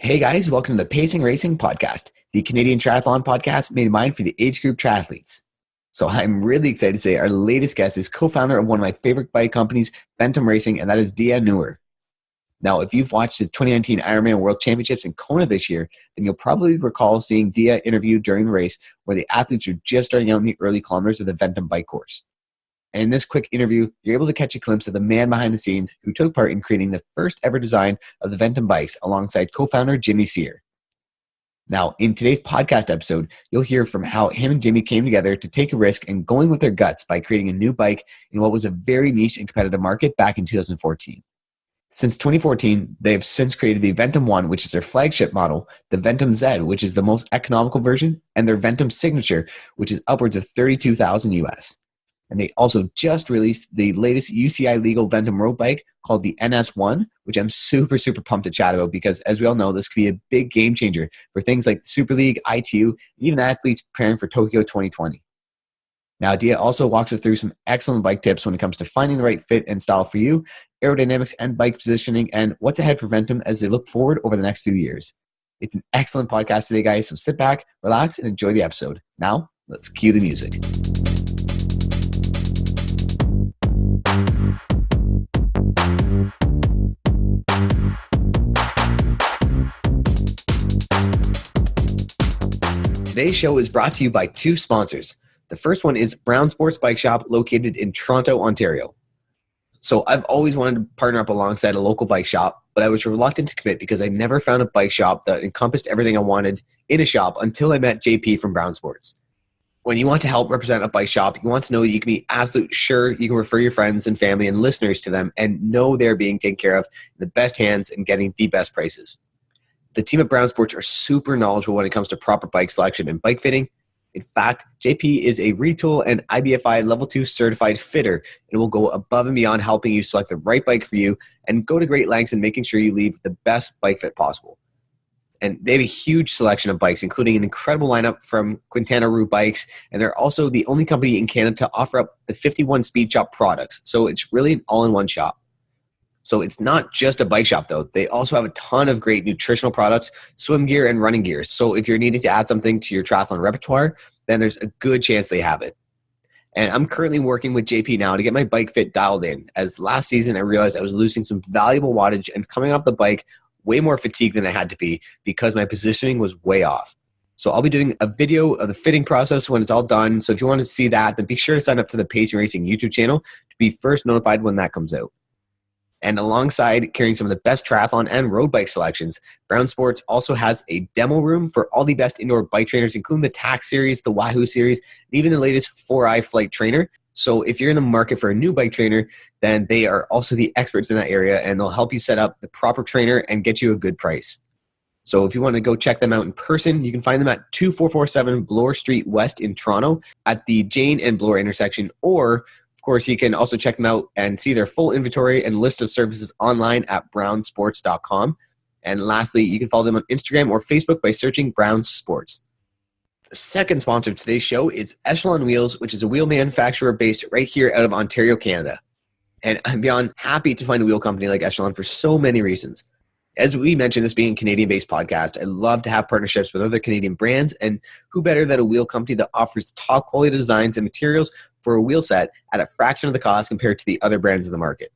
Hey guys, welcome to the Pacing Racing Podcast, the Canadian Triathlon podcast made in mind for the age group triathletes. So I'm really excited to say our latest guest is co-founder of one of my favorite bike companies, Ventum Racing, and that is Diaa Nour. Now, if you've watched the 2019 IRONMAN World Championships in KONA this year, then you'll probably recall seeing Diaa interviewed during the race where the athletes are just starting out in the early kilometers of the Ventum Bike Course. And in this quick interview, you're able to catch a glimpse of the man behind the scenes who took part in creating the first ever design of the Ventum Bikes alongside co-founder Jimmy Seear. Now, in today's podcast episode, you'll hear from how him and Jimmy came together to take a risk and going with their guts by creating a new bike in what was a very niche and competitive market back in 2014. Since 2014, they've since created the Ventum 1, which is their flagship model, the Ventum Z, which is the most economical version, and their Ventum Signature, which is upwards of $32,000 US. And they also just released the latest UCI legal Ventum road bike called the NS1, which I'm super pumped to chat about because, as we all know, this could be a big game changer for things like Super League, ITU, and even athletes preparing for Tokyo 2020. Now, Diaa also walks us through some excellent bike tips when it comes to finding the right fit and style for you, aerodynamics and bike positioning, and what's ahead for Ventum as they look forward over the next few years. It's an excellent podcast today, guys, so sit back, relax, and enjoy the episode. Now, let's cue the music. Today's show is brought to you by two sponsors. The first one is Brown Sports Bike Shop located in Toronto, Ontario. So I've always wanted to partner up alongside a local bike shop, but I was reluctant to commit because I never found a bike shop that encompassed everything I wanted in a shop until I met JP from Brown Sports. When you want to help represent a bike shop, you want to know you can be absolutely sure you can refer your friends and family and listeners to them and know they're being taken care of in the best hands and getting the best prices. The team at Brown Sports are super knowledgeable when it comes to proper bike selection and bike fitting. In fact, JP is a Retool and IBFI Level 2 certified fitter and will go above and beyond helping you select the right bike for you and go to great lengths in making sure you leave the best bike fit possible. And they have a huge selection of bikes, including an incredible lineup from Quintana Roo Bikes, and they're also the only company in Canada to offer up the 51 Speed Shop products. So it's really an all-in-one shop. So it's not just a bike shop, though. They also have a ton of great nutritional products, swim gear, and running gear. So if you're needing to add something to your triathlon repertoire, then there's a good chance they have it. And I'm currently working with JP now to get my bike fit dialed in, as last season I realized I was losing some valuable wattage and coming off the bike way more fatigued than I had to be because my positioning was way off. So I'll be doing a video of the fitting process when it's all done. So if you want to see that, then be sure to sign up to the Pacing Racing YouTube channel to be first notified when that comes out. And alongside carrying some of the best triathlon and road bike selections, Brown Sports also has a demo room for all the best indoor bike trainers, including the Tax series, the Wahoo series, and even the latest 4i Flight trainer. So if you're in the market for a new bike trainer, then they are also the experts in that area, and they'll help you set up the proper trainer and get you a good price. So if you want to go check them out in person, you can find them at 2447 Bloor Street West in Toronto at the Jane and Bloor intersection, or of course, you can also check them out and see their full inventory and list of services online at brownsports.com. And lastly, you can follow them on Instagram or Facebook by searching Brown Sports. The second sponsor of today's show is Echelon Wheels, which is a wheel manufacturer based right here out of Ontario, Canada. And I'm beyond happy to find a wheel company like Echelon for so many reasons. As we mentioned, this being a Canadian-based podcast, I love to have partnerships with other Canadian brands, and who better than a wheel company that offers top-quality designs and materials for a wheel set at a fraction of the cost compared to the other brands in the market.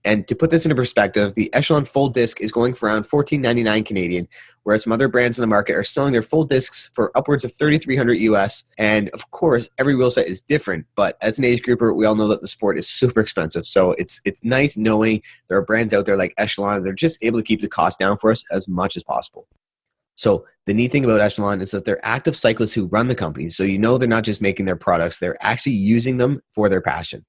And to put this into perspective, the Echelon full disc is going for around $14.99 Canadian, whereas some other brands in the market are selling their full discs for upwards of $3,300 US. And of course, every wheel set is different, but as an age grouper, we all know that the sport is super expensive. So it's nice knowing there are brands out there like Echelon. They're just able to keep the cost down for us as much as possible. So the neat thing about Echelon is that they're active cyclists who run the company. So you know they're not just making their products, they're actually using them for their passion.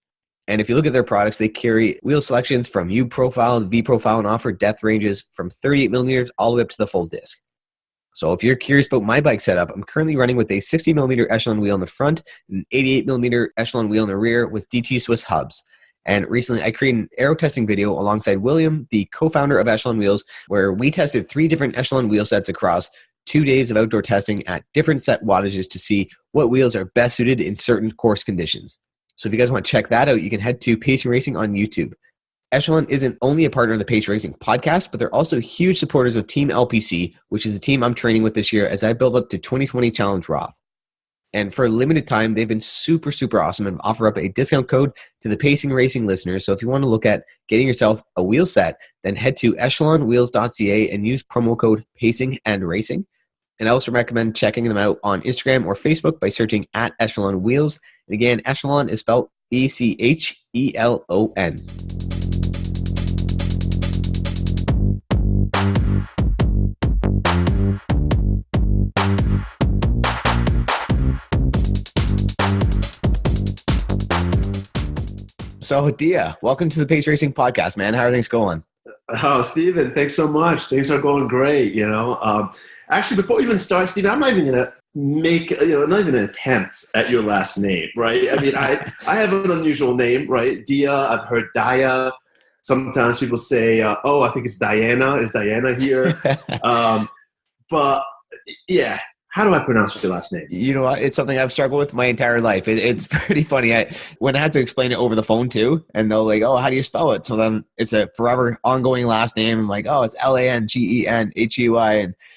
And if you look at their products, they carry wheel selections from U profile, V profile, and offer depth ranges from 38 millimeters all the way up to the full disc. So if you're curious about my bike setup, I'm currently running with a 60 millimeter Echelon wheel in the front and an 88 millimeter Echelon wheel in the rear with DT Swiss hubs. And recently I created an aero testing video alongside William, the co-founder of Echelon Wheels, where we tested 3 different Echelon wheel sets across 2 days of outdoor testing at different set wattages to see what wheels are best suited in certain course conditions. So if you guys want to check that out, you can head to Pacing Racing on YouTube. Echelon isn't only a partner of the Pace Racing podcast, but they're also huge supporters of Team LPC, which is the team I'm training with this year as I build up to 2020 Challenge Roth. And for a limited time, they've been super, super awesome and offer up a discount code to the Pacing Racing listeners. So if you want to look at getting yourself a wheel set, then head to echelonwheels.ca and use promo code Pacing and Racing. And I also recommend checking them out on Instagram or Facebook by searching at Echelon Wheels. And again, Echelon is spelled ECHELON. So, Diaa, welcome to the Pace Racing podcast, man. How are things going? Oh, Steven, thanks so much. Things are going great, Actually, before we even start, Steven, I'm not even going to make, not even an attempt at your last name, right? I mean, I have an unusual name, right? Diaa, I've heard Diaa. Sometimes people say, I think it's Diana. Is Diana here? But, yeah. How do I pronounce your last name? You know what? It's something I've struggled with my entire life. It's pretty funny. When I had to explain it over the phone too, and they're like, oh, how do you spell it? So then it's a forever ongoing last name. I'm like, oh, it's Langenheui. And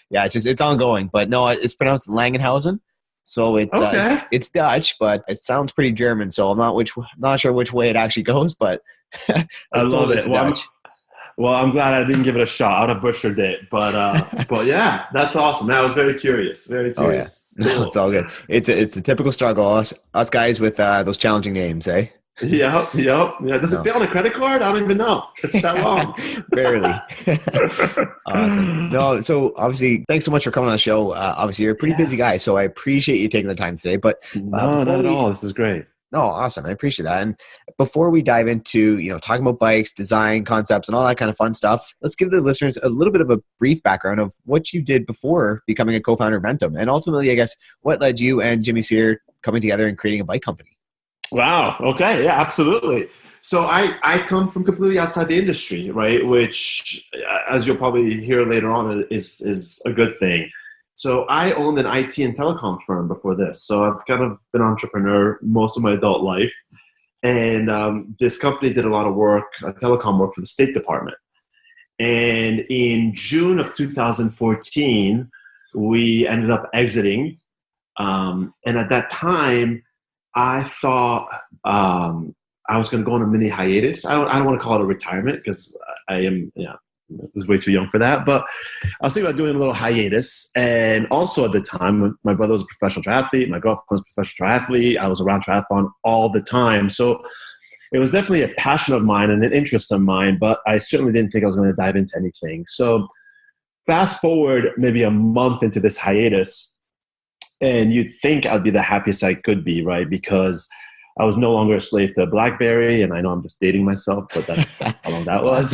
yeah, it's ongoing. But no, it's pronounced Langenhausen. So it's Dutch, but it sounds pretty German. So I'm not sure which way it actually goes, but I love it. Well, I'm glad I didn't give it a shot. I would have butchered it, but yeah, that's awesome. I was very curious. Very curious. Oh, yeah. No, it's all good. It's a typical struggle. Us guys with those challenging names, eh? Yep. Yeah. Does it fit on a credit card? I don't even know. It's that long. Barely. Awesome. No, so obviously, thanks so much for coming on the show. Obviously, you're a pretty busy guy, so I appreciate you taking the time today. But no, not at all. This is great. No, awesome. I appreciate that. And before we dive into, talking about bikes, design, concepts, and all that kind of fun stuff, let's give the listeners a little bit of a brief background of what you did before becoming a co-founder of Ventum. And ultimately, I guess, what led you and Jimmy Seear coming together and creating a bike company? Wow. Okay. Yeah, absolutely. So I come from completely outside the industry, right? Which, as you'll probably hear later on, is a good thing. So I owned an IT and telecom firm before this. So I've kind of been an entrepreneur most of my adult life. And this company did a lot of work, telecom work for the State Department. And in June of 2014, we ended up exiting. And at that time, I thought I was going to go on a mini hiatus. I don't want to call it a retirement because I was way too young for that. But I was thinking about doing a little hiatus. And also at the time, my brother was a professional triathlete. My girlfriend was a professional triathlete. I was around triathlon all the time. So it was definitely a passion of mine and an interest of mine, but I certainly didn't think I was going to dive into anything. So fast forward maybe a month into this hiatus, and you'd think I'd be the happiest I could be, right? Because I was no longer a slave to BlackBerry, and I know I'm just dating myself, but that's how long that was.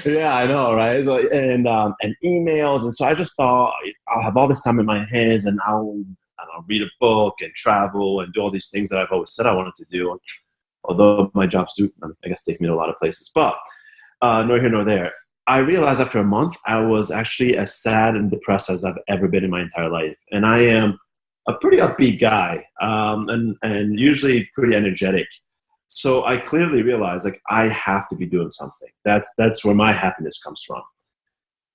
Yeah, I know, right? So, and emails, and so I just thought I'll have all this time in my hands, and I'll read a book and travel and do all these things that I've always said I wanted to do. Although my jobs do, I guess, take me to a lot of places, but nor here nor there. I realized after a month I was actually as sad and depressed as I've ever been in my entire life, and I am a pretty upbeat guy, and usually pretty energetic. So I clearly realized, I have to be doing something. That's where my happiness comes from.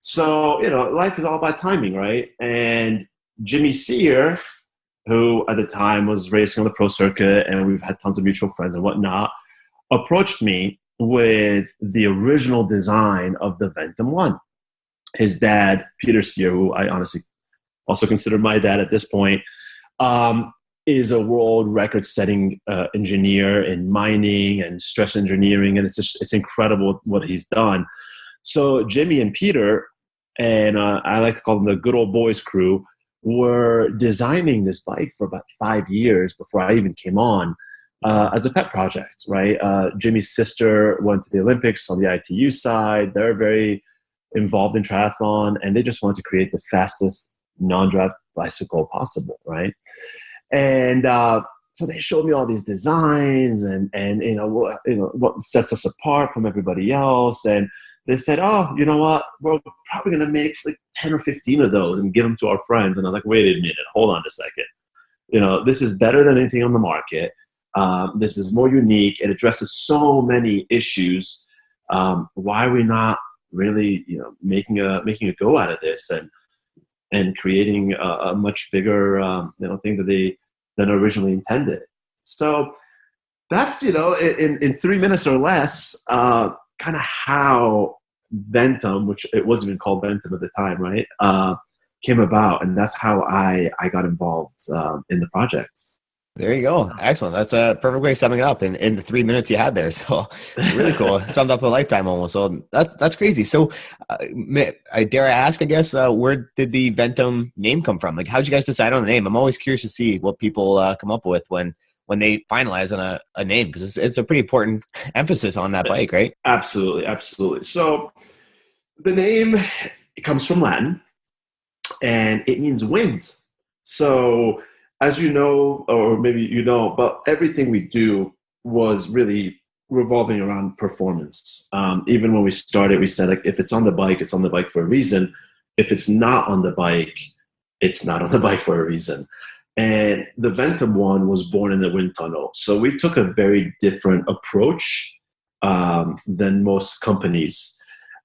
So, life is all about timing, right? And Jimmy Seear, who at the time was racing on the pro circuit, and we've had tons of mutual friends and whatnot, approached me with the original design of the Ventum 1. His dad, Peter Seear, who I honestly also consider my dad at this point, is a world record-setting engineer in mining and stress engineering, and it's incredible what he's done. So Jimmy and Peter, and I like to call them the good old boys crew, were designing this bike for about 5 years before I even came on as a pet project, right? Jimmy's sister went to the Olympics on the ITU side. They're very involved in triathlon, and they just wanted to create the fastest non-drop bicycle possible, right? And so they showed me all these designs and what sets us apart from everybody else. And they said, oh, you know what? We're probably going to make 10 or 15 of those and give them to our friends. And I was like, wait a minute, hold on a second. This is better than anything on the market. This is more unique. It addresses so many issues Why are we not really, making a go out of this and creating a much bigger, thing than originally intended? So that's, in 3 minutes or less, kind of how Ventum, which it wasn't even called Ventum at the time, right, came about. And that's how I got involved in the project. There you go. Excellent. That's a perfect way of summing it up in the 3 minutes you had there. So really cool. Summed up a lifetime almost. So that's crazy. So I dare I ask, I guess, where did the Ventum name come from? Like, how'd you guys decide on the name? I'm always curious to see what people come up with when they finalize on a name, because it's a pretty important emphasis on that bike, right? Absolutely. Absolutely. So the name, it comes from Latin, and it means wind. So as you know, or maybe you know, but everything we do was really revolving around performance. Even when we started, we said, like, if it's on the bike, it's on the bike for a reason. If it's not on the bike, it's not on the bike for a reason. And the Ventum one was born in the wind tunnel. So we took a very different approach than most companies.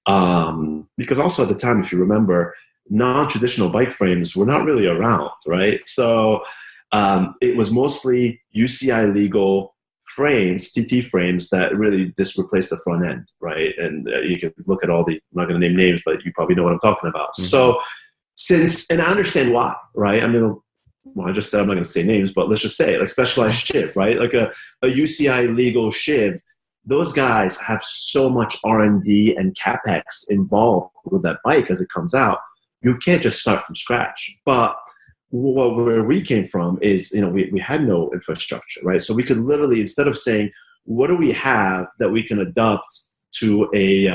Because also at the time, if you remember, non-traditional bike frames were not really around, right? So it was mostly UCI legal frames, TT frames, that really just replaced the front end, right? And you can look at all the, I'm not going to name names, but you probably know what I'm talking about. Mm-hmm. So and I understand why, right? I mean, well, I just said I'm not going to say names, but let's just say it, like specialized shiv, right? Like a UCI legal shiv, those guys have so much R&D and CapEx involved with that bike as it comes out. You can't just start from scratch. But where we came from is, we had no infrastructure, right? So we could literally, instead of saying, what do we have that we can adopt to a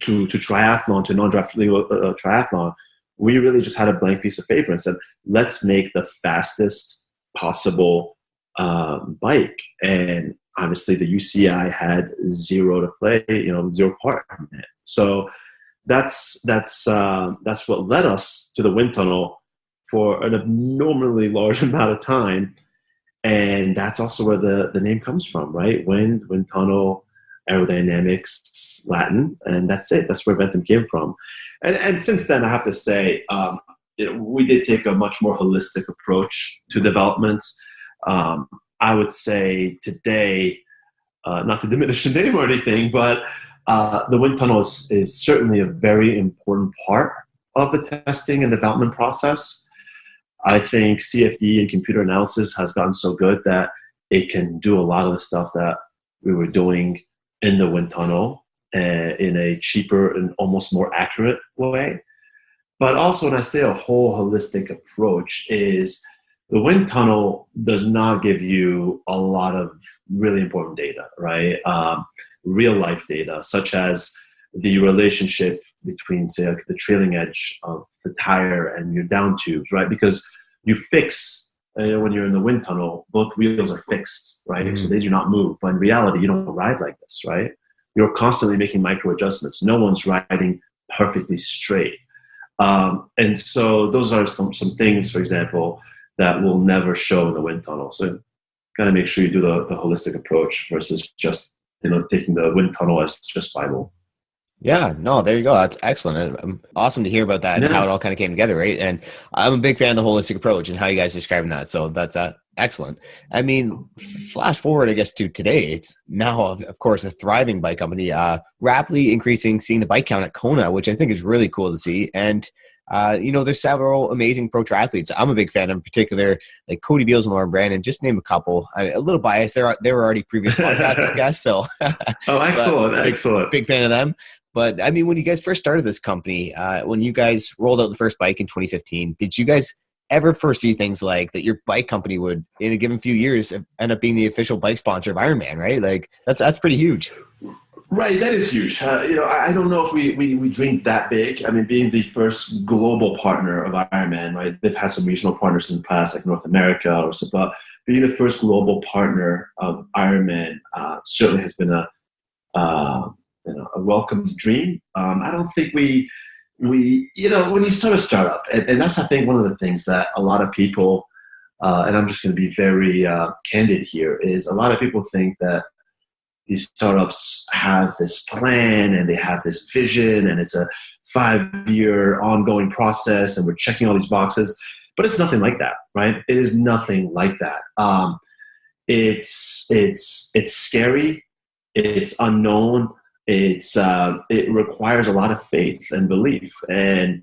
to triathlon, to non-draft legal triathlon, we really just had a blank piece of paper and said, let's make the fastest possible bike. And obviously the UCI had zero to play, zero part in it. So that's what led us to the wind tunnel for an abnormally large amount of time. And that's also where the name comes from, right? Wind tunnel, aerodynamics, Latin, and that's it. That's where Ventum came from. And since then, I have to say, we did take a much more holistic approach to development. I would say today, not to diminish the name or anything, but the wind tunnel is certainly a very important part of the testing and development process. I think CFD and computer analysis has gotten so good that it can do a lot of the stuff that we were doing in the wind tunnel in a cheaper and almost more accurate way. But also, when I say a whole holistic approach, is the wind tunnel does not give you a lot of really important data, right? Real life data, such as the relationship between, say, like the trailing edge of the tire and your down tubes, right? Because you fix, when you're in the wind tunnel, both wheels are fixed, right? Mm-hmm. So they do not move. But in reality, you don't ride like this, right? You're constantly making micro adjustments. No one's riding perfectly straight. And so those are some things, for example, that will never show in the wind tunnel. So got to make sure you do the holistic approach versus just, taking the wind tunnel as just Bible. Yeah, no, there you go. That's excellent. Awesome to hear about that and how it all kind of came together, right? And I'm a big fan of the holistic approach and how you guys are describing that. So that's excellent. I mean, flash forward, I guess, to today. It's now, of course, a thriving bike company, rapidly increasing, seeing the bike count at KONA, which I think is really cool to see. And there's several amazing pro triathletes. I'm a big fan of, in particular, like Cody Beals and Lauren Brandon, just name a couple. A little biased. They were already previous podcast guests. So, excellent. Big fan of them. But I mean, when you guys first started this company, when you guys rolled out the first bike in 2015, did you guys ever foresee things like that your bike company would, in a given few years, end up being the official bike sponsor of Ironman, right? Like that's pretty huge. Right, that is huge. I don't know if we dreamed that big. I mean, being the first global partner of Ironman, right? They've had some regional partners in the past, like North America or so, but being the first global partner of Ironman certainly has been a welcome dream. I don't think we when you start a startup, and that's, I think, one of the things that a lot of people, and I'm just going to be very candid here, is a lot of people think that, these startups have this plan and they have this vision, and it's a 5-year ongoing process, and we're checking all these boxes. But it's nothing like that, right? It is nothing like that. It's scary. It's unknown. It requires a lot of faith and belief, and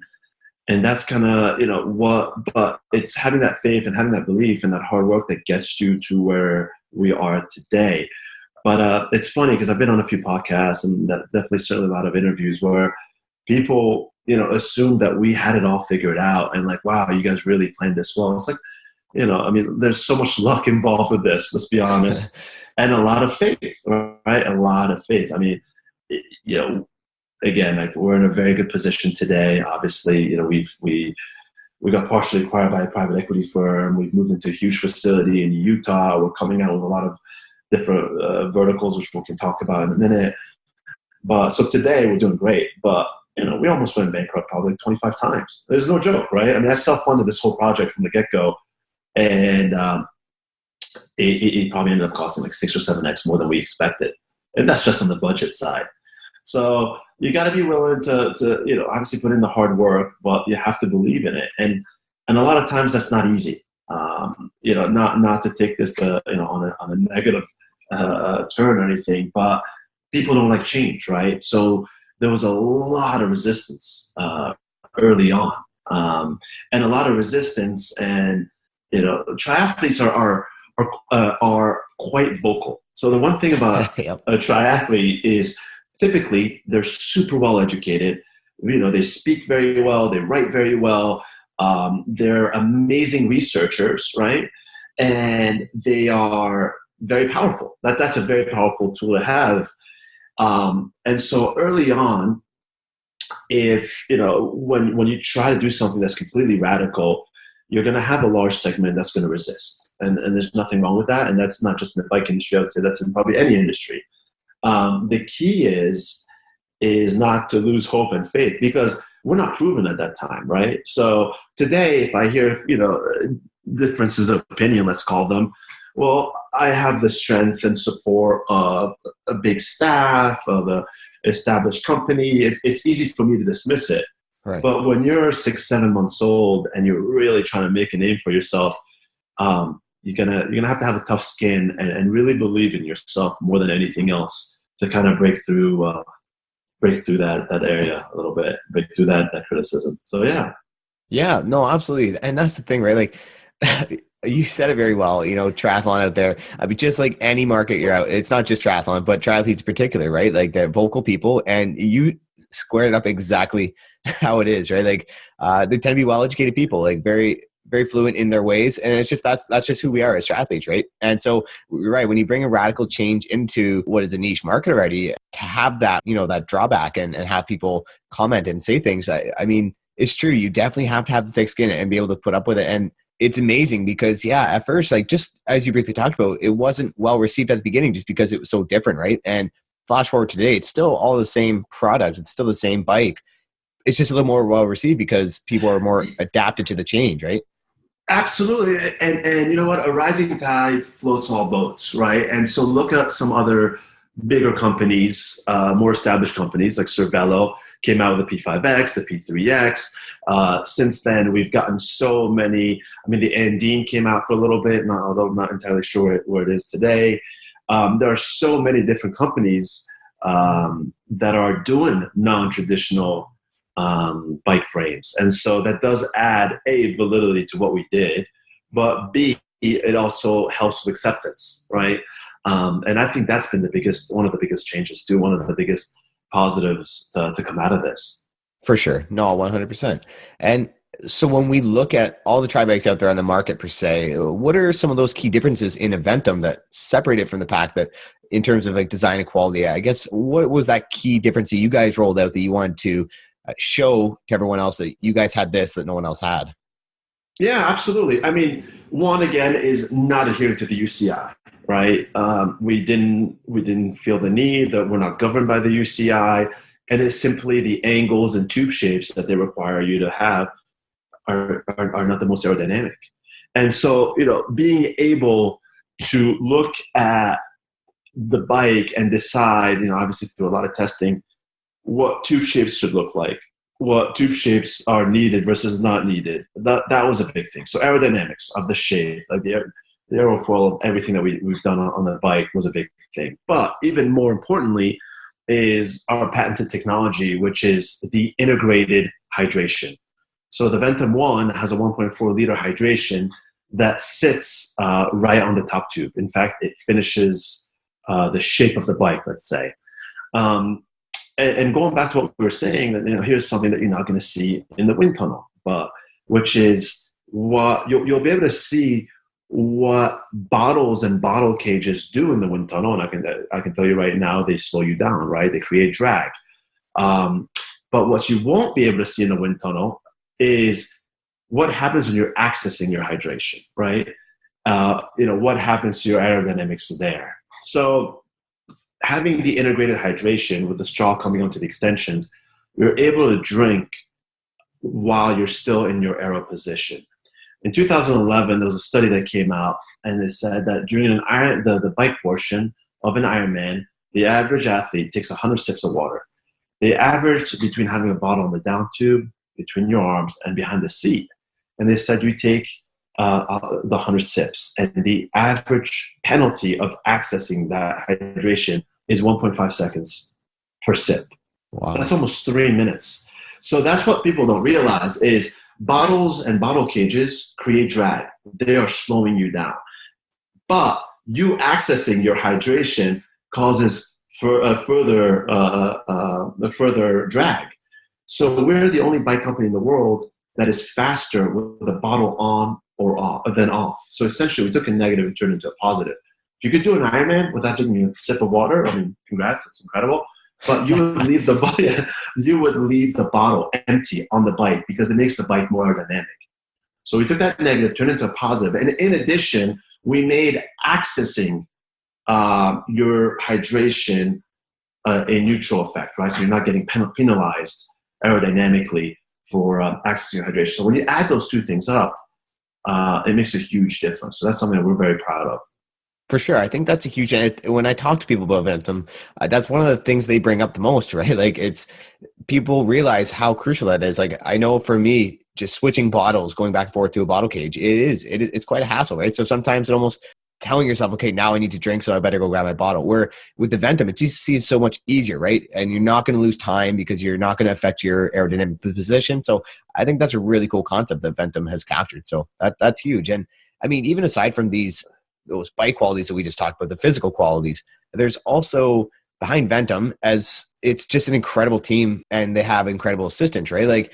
that's kind of but it's having that faith and having that belief and that hard work that gets you to where we are today. But it's funny because I've been on a few podcasts and definitely certainly a lot of interviews where people assume that we had it all figured out and like, wow, you guys really planned this well. It's like, I mean, there's so much luck involved with this, let's be honest, and a lot of faith, right? A lot of faith. I mean, again, like, we're in a very good position today. Obviously, we got partially acquired by a private equity firm. We've moved into a huge facility in Utah. We're coming out with a lot of different verticals, which we can talk about in a minute. But so today we're doing great, but we almost went bankrupt probably 25 times. There's no joke, right? I mean, I self-funded this whole project from the get-go, and it probably ended up costing like 6 or 7x more than we expected, and that's just on the budget side. So you got to be willing to obviously put in the hard work, but you have to believe in it, and a lot of times that's not easy. Not to take this to on a negative turn or anything, but people don't like change, right? So there was a lot of resistance early on, and a lot of resistance, and triathletes are quite vocal. So the one thing about Yep. a triathlete is typically they're super well educated. They speak very well, they write very well, they're amazing researchers, right? And they are very powerful. That's a very powerful tool to have. And so early on, if when you try to do something that's completely radical, you're going to have a large segment that's going to resist, and there's nothing wrong with that. And that's not just in the bike industry. I would say that's in probably any industry. The key is not to lose hope and faith, because we're not proven at that time, right? So today, if I hear differences of opinion, let's call them, well, I have the strength and support of a big staff, of an established company. It's easy for me to dismiss it. Right. But when you're 6-7 months old and you're really trying to make a name for yourself, you're gonna have to have a tough skin and really believe in yourself more than anything else to kind of break through that area a little bit, break through that criticism. So yeah, No, absolutely. And that's the thing, right? Like, you said it very well, triathlon out there. I mean, just like any market you're out, it's not just triathlon, but triathletes in particular, right? Like, they're vocal people, and you squared it up exactly how it is, right? Like, they tend to be well-educated people, like very, very fluent in their ways. And it's just, that's just who we are as triathletes, right? And so you're right. When you bring a radical change into what is a niche market already, to have that, that drawback and have people comment and say things, I mean, it's true. You definitely have to have the thick skin and be able to put up with it. And it's amazing because, at first, like, just as you briefly talked about, it wasn't well received at the beginning just because it was so different, right? And flash forward today, it's still all the same product. It's still the same bike. It's just a little more well received because people are more adapted to the change, right? Absolutely. And you know what? A rising tide floats all boats, right? And so look at some other bigger companies, more established companies like Cervelo came out with the P5X, the P3X. Since then, we've gotten so many. I mean, the Andine came out for a little bit, although I'm not entirely sure where it is today. There are so many different companies that are doing non-traditional bike frames. And so that does add A, validity to what we did, but B, it also helps with acceptance, right? And I think that's been one of the biggest changes too, one of the biggest positives to come out of this. For sure. No, 100%. And so when we look at all the tri bikes out there on the market per se, what are some of those key differences in Ventum that separate it from the pack, that in terms of like design and quality? I guess, what was that key difference that you guys rolled out that you wanted to show to everyone else that you guys had this that no one else had? Yeah, absolutely. I mean, one, again, is not adhering to the UCI, right? We didn't feel the need, that we're not governed by the UCI, and it's simply the angles and tube shapes that they require you to have are not the most aerodynamic. And so, being able to look at the bike and decide, obviously through a lot of testing, what tube shapes should look like, what tube shapes are needed versus not needed. That was a big thing. So aerodynamics of the shape, like the aerofoil of everything that we've done on the bike was a big thing. But even more importantly is our patented technology, which is the integrated hydration. So the Ventum 1 has a 1.4 liter hydration that sits right on the top tube. In fact, it finishes the shape of the bike, let's say. And going back to what we were saying, that here's something that you're not going to see in the wind tunnel, but which is what you'll be able to see what bottles and bottle cages do in the wind tunnel. And I can tell you right now, they slow you down, right? They create drag. But what you won't be able to see in the wind tunnel is what happens when you're accessing your hydration, right? What happens to your aerodynamics there. So having the integrated hydration with the straw coming onto the extensions, you're able to drink while you're still in your aero position. In 2011, there was a study that came out, and it said that during the bike portion of an Ironman, the average athlete takes 100 sips of water. They average between having a bottle on the down tube, between your arms, and behind the seat. And they said you take the 100 sips, and the average penalty of accessing that hydration is 1.5 seconds per sip. Wow. So that's almost 3 minutes. So that's what people don't realize is bottles and bottle cages create drag. They are slowing you down. But you accessing your hydration causes further drag. So we're the only bike company in the world that is faster with the bottle on or off than off. So essentially, we took a negative and turned it into a positive. If you could do an Ironman without taking a sip of water, I mean, congrats, that's incredible. But you would leave the bottle empty on the bike because it makes the bike more aerodynamic. So we took that negative, turned it into a positive, and in addition, we made accessing your hydration a neutral effect, right? So you're not getting penalized aerodynamically for accessing your hydration. So when you add those two things up, it makes a huge difference. So that's something that we're very proud of. For sure. I think that's a huge, when I talk to people about Ventum, that's one of the things they bring up the most, right? Like it's, people realize how crucial that is. Like I know for me, just switching bottles, going back and forth to a bottle cage, it's quite a hassle, right? So sometimes it almost telling yourself, okay, now I need to drink, so I better go grab my bottle. Where with the Ventum, it just seems so much easier, right? And you're not going to lose time because you're not going to affect your aerodynamic position. So I think that's a really cool concept that Ventum has captured. So that's huge. And I mean, even aside from those bike qualities that we just talked about, the physical qualities, there's also behind Ventum, as it's just an incredible team and they have incredible assistants, right? Like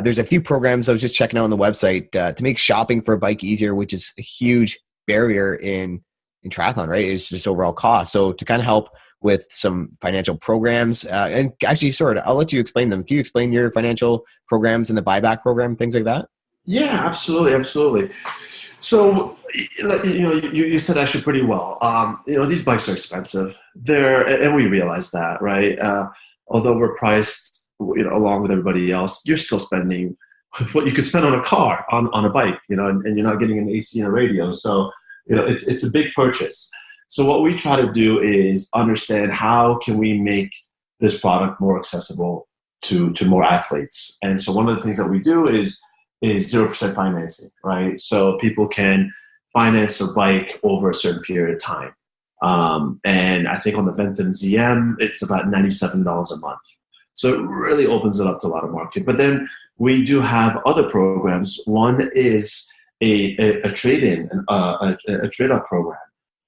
there's a few programs I was just checking out on the website to make shopping for a bike easier, which is a huge barrier in triathlon, right? It's just overall cost. So to kind of help with some financial programs, and actually I'll let you explain them. Can you explain your financial programs and the buyback program, things like that? Yeah, absolutely. So, you said actually pretty well. These bikes are expensive. And we realize that, right? Although we're priced, along with everybody else, you're still spending what you could spend on a car, on a bike, and you're not getting an AC and a radio. So, it's a big purchase. So what we try to do is understand how can we make this product more accessible to more athletes. And so one of the things that we do is 0% financing, right? So people can finance their bike over a certain period of time. And I think on the Ventum ZM, it's about $97 a month. So it really opens it up to a lot of market. But then we do have other programs. One is a trade-in, a trade-up program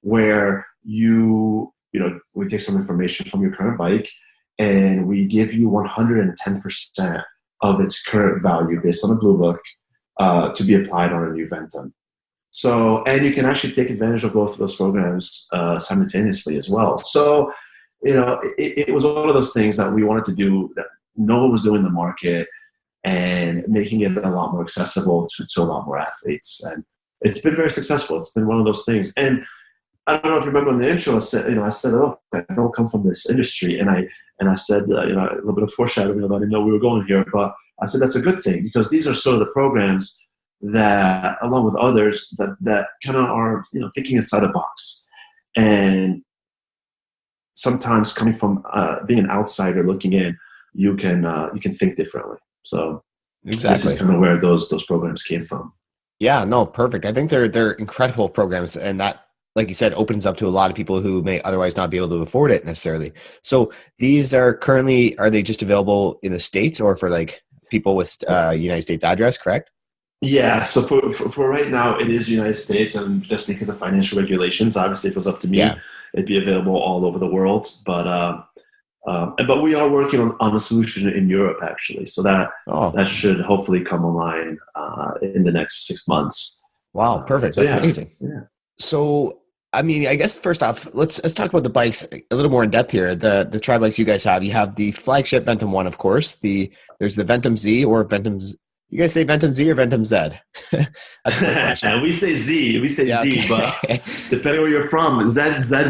where we take some information from your current bike and we give you 110% of its current value based on the Blue Book to be applied on a new Ventum. So, and you can actually take advantage of both of those programs simultaneously as well. So, it was one of those things that we wanted to do that no one was doing in the market and making it a lot more accessible to a lot more athletes. And it's been very successful. It's been one of those things. And I don't know if you remember in the intro, I said, oh, I don't come from this industry. And I said, a little bit of foreshadowing, I didn't know we were going here, but I said, that's a good thing because these are sort of the programs that, along with others, that kind of are, thinking inside a box. And sometimes coming from being an outsider looking in, you can think differently. So Exactly. this is kind of where those programs came from. Yeah, no, perfect. I think they're incredible programs, and that, like you said, opens up to a lot of people who may otherwise not be able to afford it necessarily. So these are they just available in the States or for like people with United States address, correct? Yeah, so for right now, it is United States, and just because of financial regulations, obviously, if it was up to me, Yeah. it'd be available all over the world. But we are working on a solution in Europe, actually, so that should hopefully come online in the next 6 months. Wow, perfect. So That's yeah. amazing. Yeah. So, I mean, I guess first off, let's talk about the bikes a little more in depth here. The tri bikes you guys have. You have the flagship Ventum 1, of course. There's the Ventum Z or Ventum. You guys say Ventum Z or Ventum Z? That's a good question. We say Z. We say Z, okay. but depending where you're from, Z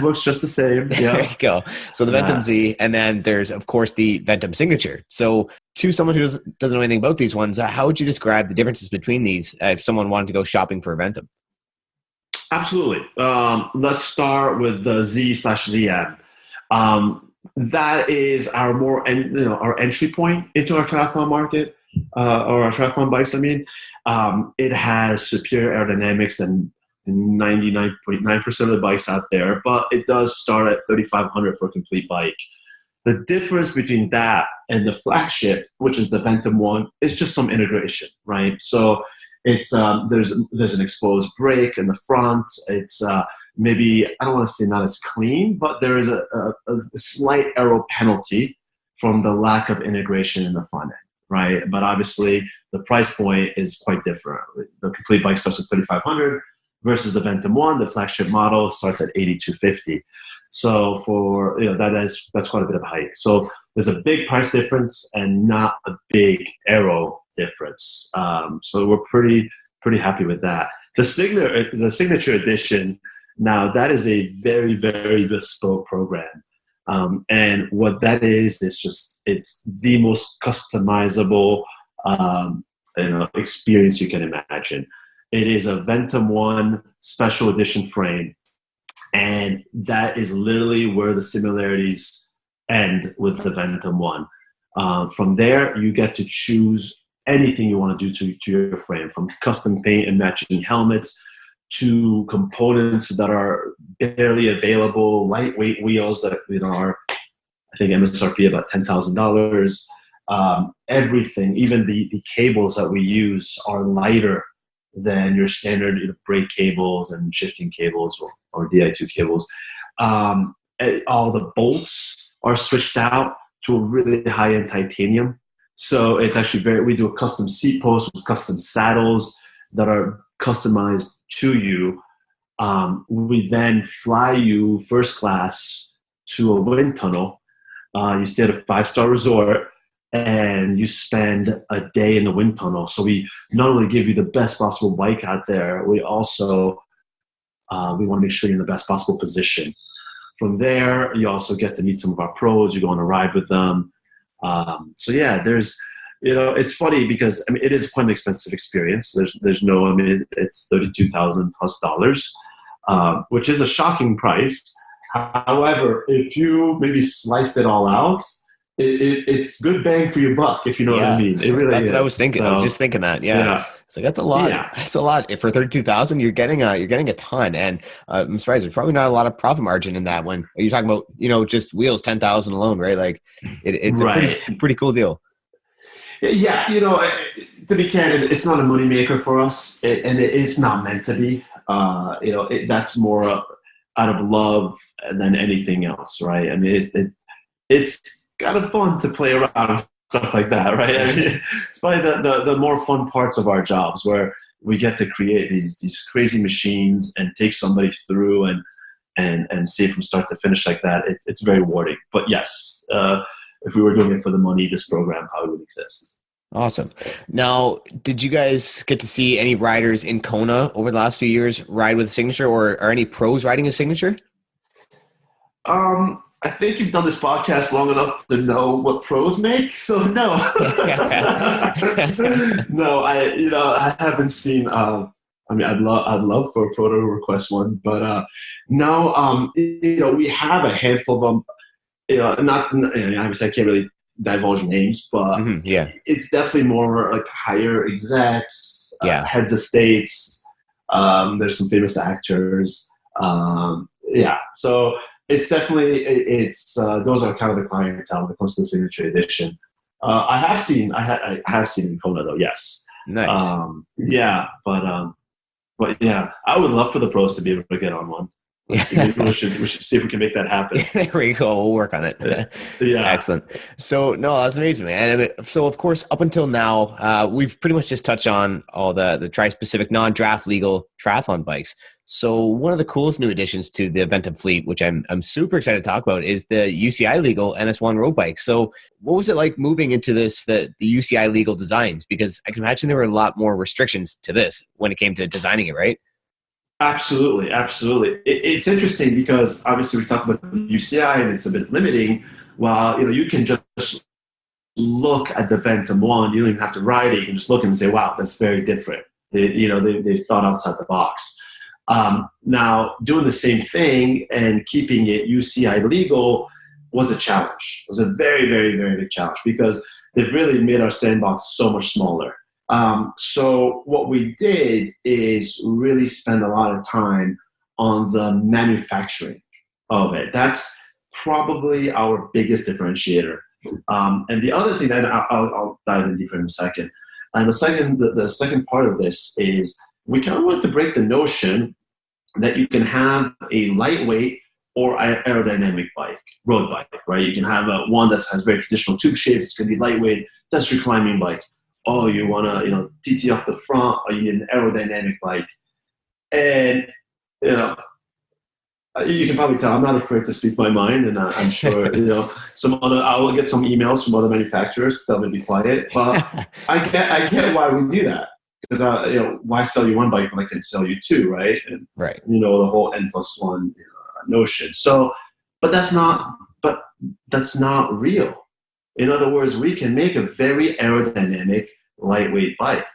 works just the same. Yeah. There you go. So the Ventum Z, and then there's, of course, the Ventum Signature. So to someone who doesn't know anything about these ones, how would you describe the differences between these if someone wanted to go shopping for a Ventum? Absolutely. Let's start with the Z/ZM. That is our our entry point into our triathlon market, or our triathlon bikes. I mean, it has superior aerodynamics than 99.9% of the bikes out there, but it does start at $3,500 for a complete bike. The difference between that and the flagship, which is the Ventum 1, is just some integration, right? So it's there's an exposed brake in the front. It's maybe, I don't want to say not as clean, but there is a slight aero penalty from the lack of integration in the front end, right? But obviously the price point is quite different. The complete bike starts at $3,500 versus the Ventum 1, the flagship model, starts at $8,250. So for that's quite a bit of a hike. So there's a big price difference and not a big aero difference. So we're pretty happy with that. The signature edition, now that is a very, very bespoke program. And what that is just, it's the most customizable experience you can imagine. It is a Ventum 1 special edition frame. And that is literally where the similarities end with the Ventum 1. From there, you get to choose anything you want to do to your frame, from custom paint and matching helmets to components that are barely available, lightweight wheels that are, I think, MSRP about $10,000. Everything, even the cables that we use are lighter than your standard brake cables and shifting cables or Di2 cables. All the bolts are switched out to a really high-end titanium. So it's actually we do a custom seat post with custom saddles that are customized to you. We then fly you first class to a wind tunnel. You stay at a 5-star resort and you spend a day in the wind tunnel. So we not only give you the best possible bike out there, we also we want to make sure you're in the best possible position. From there, you also get to meet some of our pros. You go on a ride with them. So yeah, there's, it's funny because it is quite an expensive experience. It's $32,000 plus, which is a shocking price. However, if you maybe slice it all out, it's good bang for your buck, if you know what I mean. It really that's is. what I was thinking. So, I was just thinking that. Yeah. It's like, that's a lot. Yeah. That's a lot. If for $32,000, you're getting a ton. And I'm surprised there's probably not a lot of profit margin in that one. You're talking about, just wheels, 10,000 alone, right? Like it's a pretty cool deal. Yeah. To be candid, it's not a moneymaker for us, and it is not meant to be. That's more out of love than anything else, right? I mean, it's kind of fun to play around with stuff like that, right? I mean, it's probably the more fun parts of our jobs, where we get to create these crazy machines and take somebody through and see it from start to finish like that. It's very rewarding. But yes, if we were doing it for the money, this program probably would exist. Awesome. Now, did you guys get to see any riders in KONA over the last few years ride with a signature, or are any pros riding a signature? I think you've done this podcast long enough to know what pros make. So no, no, I haven't seen. I'd love for a pro to request one, but no. We have a handful of them. not obviously I can't really divulge names, but Yeah. it's definitely more like higher execs, Yeah. heads of states. There's some famous actors. So it's definitely those are kind of the clientele when it comes to the signature edition. I have seen in KONA though, yes. Nice. But yeah, I would love for the pros to be able to get on one. Let's see, maybe we should see if we can make that happen. There we go. We'll work on it. Yeah. Excellent. So no, that's amazing, man. And so of course, up until now, we've pretty much just touched on all the tri-specific non-draft legal triathlon bikes. So one of the coolest new additions to the Ventum fleet, which I'm super excited to talk about, is the UCI legal NS1 road bike. So what was it like moving into the UCI legal designs? Because I can imagine there were a lot more restrictions to this when it came to designing it, right? Absolutely. It's interesting because obviously we talked about the UCI and it's a bit limiting. While you can just look at the Ventum one, you don't even have to ride it. You can just look and say, "Wow, that's very different." They've thought outside the box. Now, doing the same thing and keeping it UCI legal was a challenge. It was a very, very, very big challenge because they've really made our sandbox so much smaller. So what we did is really spend a lot of time on the manufacturing of it. That's probably our biggest differentiator. And the other thing that I'll dive in deeper in a second. And the second part of this is we kind of want to break the notion that you can have a lightweight or aerodynamic bike, road bike, right? You can have one that has very traditional tube shapes. It's going to be lightweight. That's your climbing bike. Oh, you want to, TT off the front, or you need an aerodynamic bike. And, you can probably tell I'm not afraid to speak my mind. And I'm sure, I will get some emails from other manufacturers tell me to be quiet. But I get why we do that. Because, why sell you one bike when I can sell you two, right? And, right. The whole N+1 notion. So, but that's not real. In other words, we can make a very aerodynamic, lightweight bike,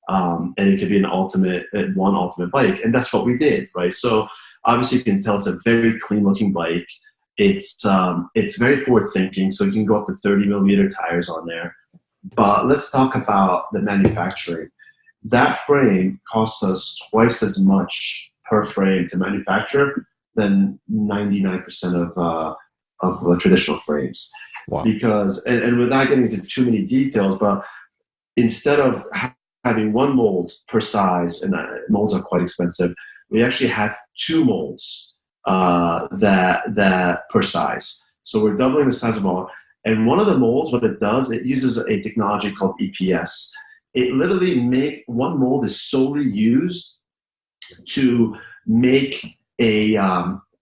and it could be one ultimate bike, and that's what we did, right? So obviously, you can tell it's a very clean-looking bike. It's very forward-thinking, so you can go up to 30mm tires on there. But let's talk about the manufacturing. That frame costs us twice as much per frame to manufacture than 99% of traditional frames. Wow. Because, and without getting into too many details, but instead of having one mold per size, and molds are quite expensive, we actually have two molds that per size. So we're doubling the size of mold. And one of the molds, what it does, it uses a technology called EPS. It literally one mold is solely used to make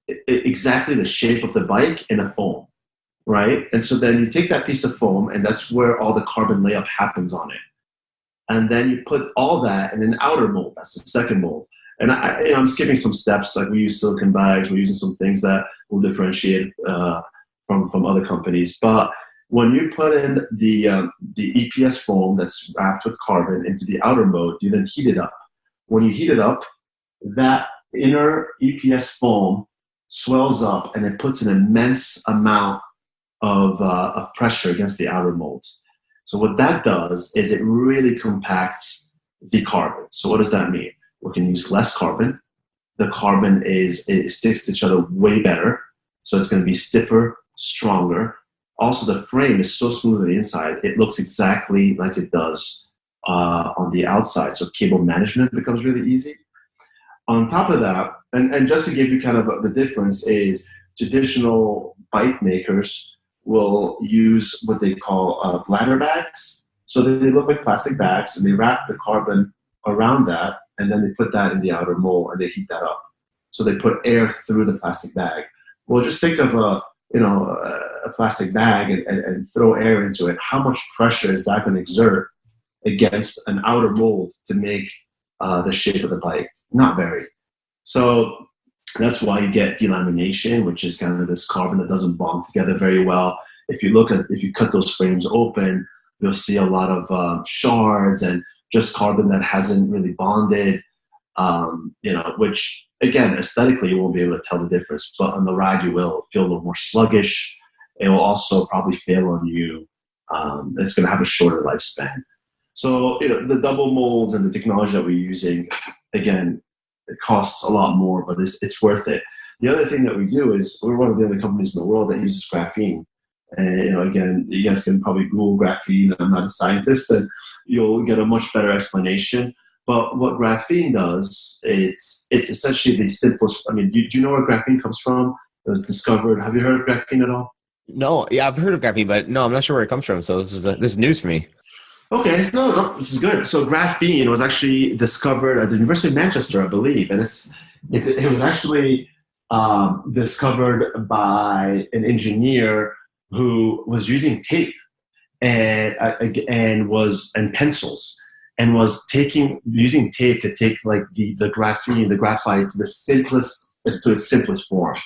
exactly the shape of the bike in a foam. Right? And so then you take that piece of foam, and that's where all the carbon layup happens on it. And then you put all that in an outer mold. That's the second mold. And I'm skipping some steps. Like we use silicone bags. We're using some things that will differentiate from other companies. But when you put in the EPS foam that's wrapped with carbon into the outer mold, you then heat it up. When you heat it up, that inner EPS foam swells up, and it puts an immense amount of pressure against the outer mold. So what that does is it really compacts the carbon. So what does that mean? We can use less carbon. The carbon it sticks to each other way better. So it's going to be stiffer, stronger. Also, the frame is so smooth on the inside, it looks exactly like it does on the outside. So cable management becomes really easy. On top of that, and just to give you kind of the difference is traditional bike makers will use what they call bladder bags. So they look like plastic bags, and they wrap the carbon around that, and then they put that in the outer mold, and they heat that up. So they put air through the plastic bag. Well, just think of a plastic bag and throw air into it. How much pressure is that going to exert against an outer mold to make the shape of the bike? Not very. So that's why you get delamination, which is kind of this carbon that doesn't bond together very well. If you cut those frames open, you'll see a lot of shards and just carbon that hasn't really bonded, which again, aesthetically, you won't be able to tell the difference, but on the ride, you will feel a little more sluggish. it will also probably fail on you. It's going to have a shorter lifespan. So, the double molds and the technology that we're using, again, it costs a lot more, but it's worth it. The other thing that we do is we're one of the only companies in the world that uses graphene. And, again, you guys can probably Google graphene. I'm not a scientist, and you'll get a much better explanation. But what graphene does, it's essentially the simplest. I mean, do you know where graphene comes from? It was discovered. Have you heard of graphene at all? No, yeah, I've heard of graphene, but no, I'm not sure where it comes from. So this is news for me. Okay, no, this is good. So graphene was actually discovered at the University of Manchester, I believe, and it was actually discovered by an engineer who was using tape and pencils, and was using tape to take like the graphene, the graphite to its simplest form.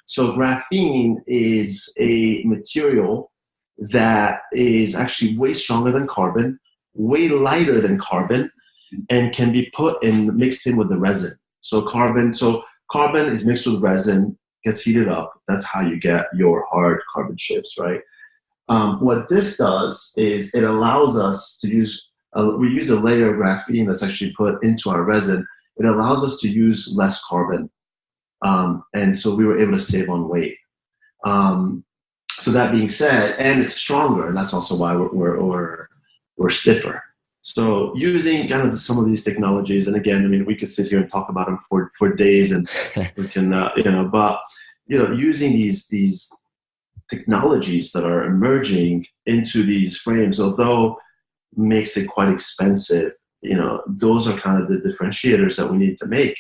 So graphene is a material that is actually way stronger than carbon, way lighter than carbon, and can be mixed in with the resin. So carbon is mixed with resin, gets heated up. That's how you get your hard carbon chips, right? What this does is it allows us to use we use a layer of graphene that's actually put into our resin. It allows us to use less carbon. And so we were able to save on weight. So that being said, and it's stronger, and that's also why we're stiffer. So using kind of some of these technologies, and again, I mean, we could sit here and talk about them for days, and we can, using these technologies that are emerging into these frames, although makes it quite expensive, those are kind of the differentiators that we need to make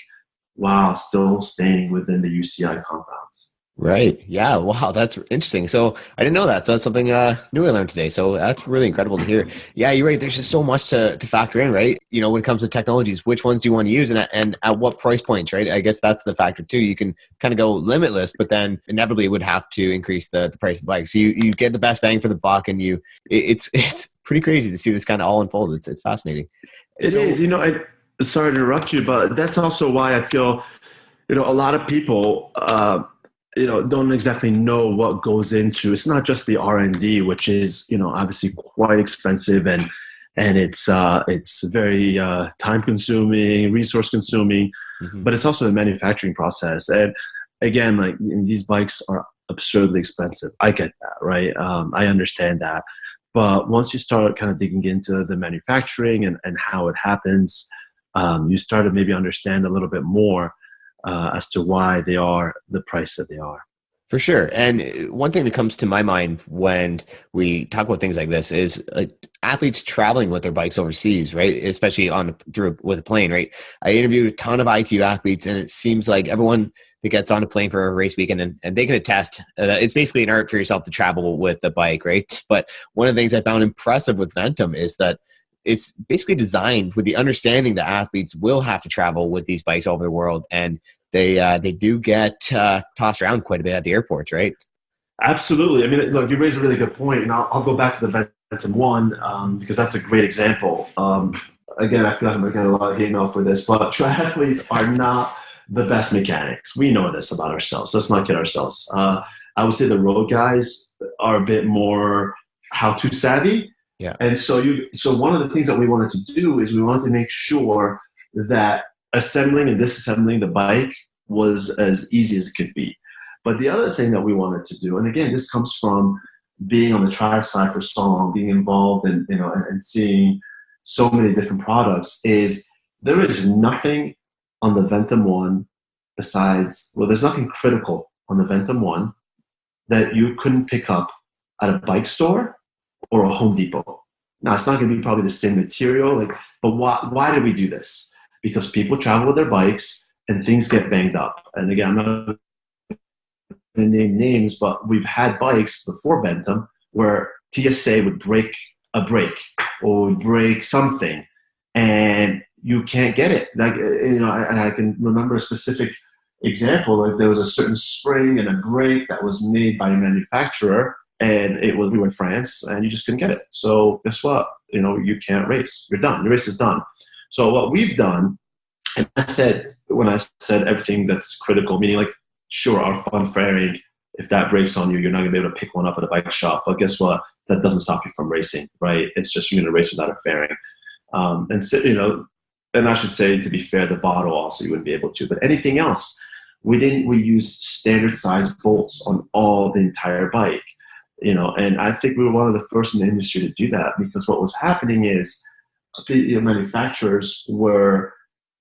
while still staying within the UCI compounds. Right. Yeah. Wow. That's interesting. So I didn't know that. So that's something new I learned today. So that's really incredible to hear. Yeah, you're right. There's just so much to factor in, right? When it comes to technologies, which ones do you want to use and at what price points, right? I guess that's the factor too. You can kind of go limitless, but then inevitably it would have to increase the price of the bike. So you get the best bang for the buck, and it's pretty crazy to see this kind of all unfold. It's fascinating. It is. Sorry to interrupt you, but that's also why I feel, a lot of people, don't exactly know what goes into. It's not just the R&D, which is, obviously quite expensive, and it's very time consuming, resource consuming, but it's also the manufacturing process. And again, like these bikes are absurdly expensive. I get that, right? I understand that. But once you start kind of digging into the manufacturing and how it happens, you start to maybe understand a little bit more as to why they are the price that they are. For sure. And one thing that comes to my mind when we talk about things like this is athletes traveling with their bikes overseas, right? Especially with a plane, right? I interviewed a ton of ITU athletes, and it seems like everyone that gets on a plane for a race weekend, and they can attest that it's basically an art for yourself to travel with the bike, right? But one of the things I found impressive with Ventum is that it's basically designed with the understanding that athletes will have to travel with these bikes all over the world, and they do get tossed around quite a bit at the airports, right? Absolutely. I mean, look, you raised a really good point, and I'll go back to the Ventum one because that's a great example. Again, I feel like I'm getting a lot of hate mail for this, but triathletes are not the best mechanics. We know this about ourselves. Let's not kid ourselves. I would say the road guys are a bit more how-to savvy. Yeah. And so one of the things that we wanted to do is we wanted to make sure that assembling and disassembling the bike was as easy as it could be. But the other thing that we wanted to do, and again, this comes from being on the tri side for so long, being involved in, and seeing so many different products, is there is nothing on the Ventum One there's nothing critical on the Ventum One that you couldn't pick up at a bike store or a Home Depot. Now, it's not going to be probably the same material, but why did we do this? Because people travel with their bikes and things get banged up. And again, I'm not going to name names, but we've had bikes before Ventum where TSA would break a brake or would break something, and you can't get it. And I can remember a specific example. Like there was a certain spring and a brake that was made by a manufacturer, and we were in France, and you just couldn't get it. So guess what? You can't race. You're done. Your race is done. So what we've done, and when I said everything that's critical, meaning sure, our fun fairing If that breaks on you, you're not going to be able to pick one up at a bike shop. But guess what? That doesn't stop you from racing, right? It's just you're going to race without a fairing. And so, and I should say, to be fair, the bottle also you wouldn't be able to. But anything else, we use standard size bolts on the entire bike. And I think we were one of the first in the industry to do that, because what was happening is manufacturers were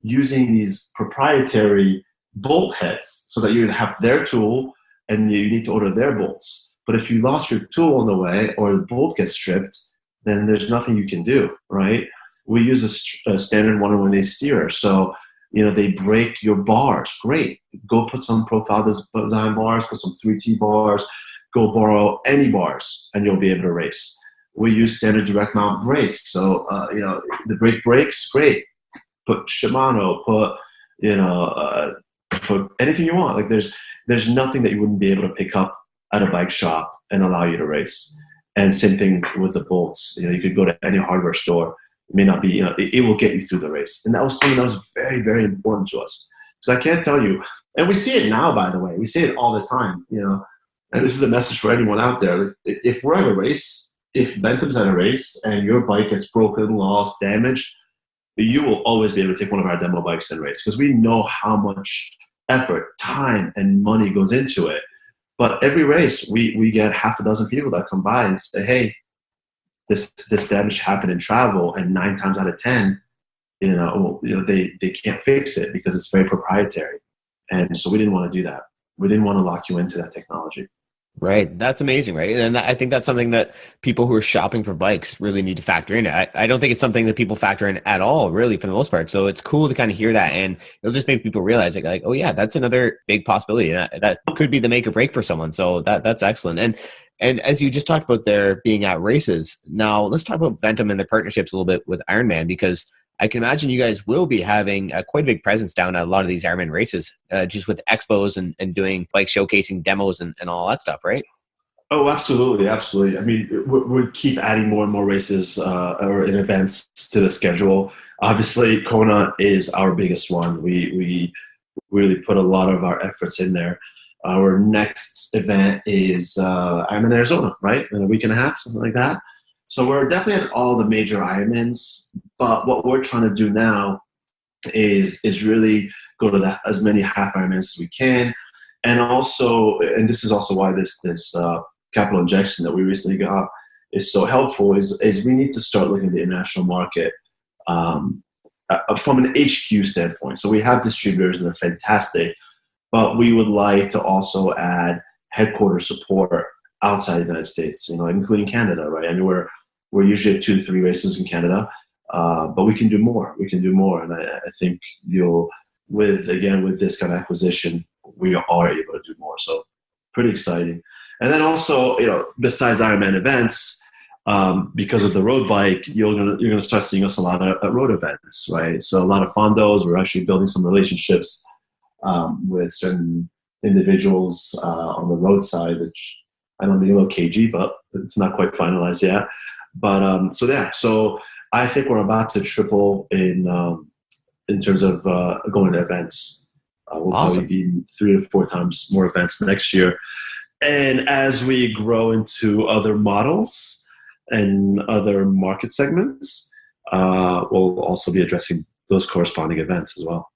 using these proprietary bolt heads so that you would have their tool and you need to order their bolts. But if you lost your tool on the way or the bolt gets stripped, then there's nothing you can do, right? We use a standard 101A steerer. So, they break your bars. Great. Go put some profile design bars, put some 3T bars, go borrow any bars, and you'll be able to race. We use standard direct mount brakes. So, the brake breaks, great. Put Shimano, put anything you want. Like there's nothing that you wouldn't be able to pick up at a bike shop and allow you to race. And same thing with the bolts. You could go to any hardware store. It may not be, it will get you through the race. And that was something that was very, very important to us. So I can't tell you, and we see it now, by the way, we see it all the time, and this is a message for anyone out there. If we're at a race, if Ventum's at a race and your bike gets broken, lost, damaged, you will always be able to take one of our demo bikes and race, because we know how much effort, time, and money goes into it. But every race, we get half a dozen people that come by and say, hey, this damage happened in travel, and 9 times out of 10, they can't fix it because it's very proprietary. And so we didn't want to do that. We didn't want to lock you into that technology. Right. That's amazing, right? And I think that's something that people who are shopping for bikes really need to factor in. I don't think it's something that people factor in at all, really, for the most part. So it's cool to kind of hear that, and it'll just make people realize, like, oh yeah, that's another big possibility. That could be the make or break for someone. So that's excellent. And as you just talked about there being at races, now let's talk about Ventum and their partnerships a little bit with Ironman, because I can imagine you guys will be having quite a big presence down at a lot of these Ironman races, just with expos and doing bike showcasing demos and all that stuff, right? Oh, absolutely. Absolutely. I mean, we keep adding more and more races or events to the schedule. Obviously, KONA is our biggest one. We really put a lot of our efforts in there. Our next event is Ironman Arizona, right? In a week and a half, something like that. So we're definitely at all the major Ironmans, but what we're trying to do now is really go to as many half Ironmans as we can. And also, and this is also why this capital injection that we recently got is so helpful, is we need to start looking at the international market from an HQ standpoint. So we have distributors and they're fantastic, but we would like to also add headquarters support outside the United States, including Canada, right? I mean, we're usually at 2 to 3 races in Canada, but we can do more. We can do more, and I think with this kind of acquisition, we are able to do more. So pretty exciting. And then also, besides Ironman events, because of the road bike, you're gonna start seeing us a lot at road events, right? So a lot of fondos. We're actually building some relationships with certain individuals on the road side, which I don't think a little cagey, but it's not quite finalized yet. But so I think we're about to triple in terms of going to events. We'll Awesome. probably be 3 to 4 times more events next year. And as we grow into other models and other market segments, we'll also be addressing those corresponding events as well.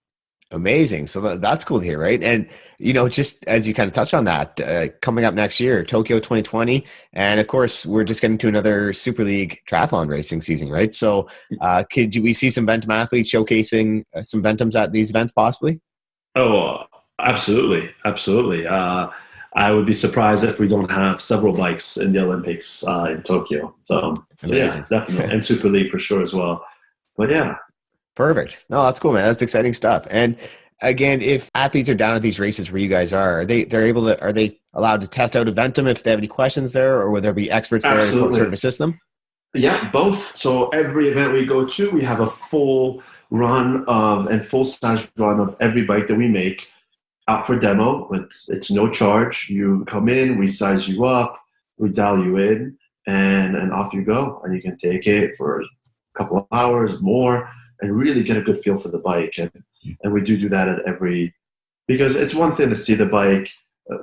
Amazing. So that's cool to hear, right? And, just as you kind of touched on that, coming up next year, Tokyo 2020. And of course, we're just getting to another Super League triathlon racing season, right? So could we see some Ventum athletes showcasing some Ventums at these events possibly? Oh, absolutely. Absolutely. I would be surprised if we don't have several bikes in the Olympics in Tokyo. So yeah, definitely. And Super League for sure as well. But yeah. Perfect. No, that's cool, man. That's exciting stuff. And again, if athletes are down at these races where you guys are they allowed to test out a Ventum if they have any questions there, or will there be experts there to sort of assist them? Yeah, both. So every event we go to, we have a full size run of every bike that we make out for demo. It's no charge. You come in, we size you up, we dial you in, and off you go. And you can take it for a couple of hours more and really get a good feel for the bike. And we do that at every, because it's one thing to see the bike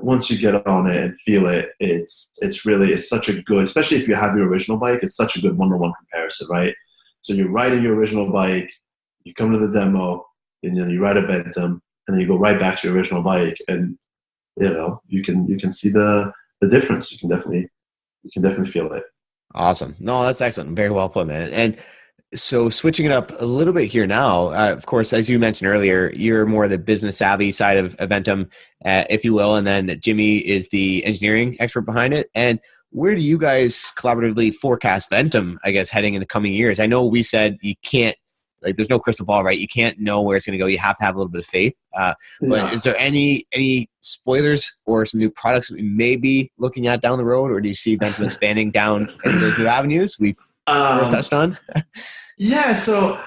once you get on it and feel it, it's such a good, especially if you have your original bike, it's such a good one-on-one comparison, right? So you're riding your original bike, you come to the demo, and then you ride a Ventum, and then you go right back to your original bike, and you can see the difference. You can definitely feel it. Awesome. No, that's excellent. Very well put, man. And so switching it up a little bit here now, of course, as you mentioned earlier, you're more the business savvy side of Ventum, if you will, and then Jimmy is the engineering expert behind it. And where do you guys collaboratively forecast Ventum, I guess, heading in the coming years? I know we said you can't, like, there's no crystal ball, right? You can't know where it's going to go. You have to have a little bit of faith. But is there any spoilers or some new products that we may be looking at down the road, or do you see Ventum expanding down into those new avenues we touched on? Yeah. So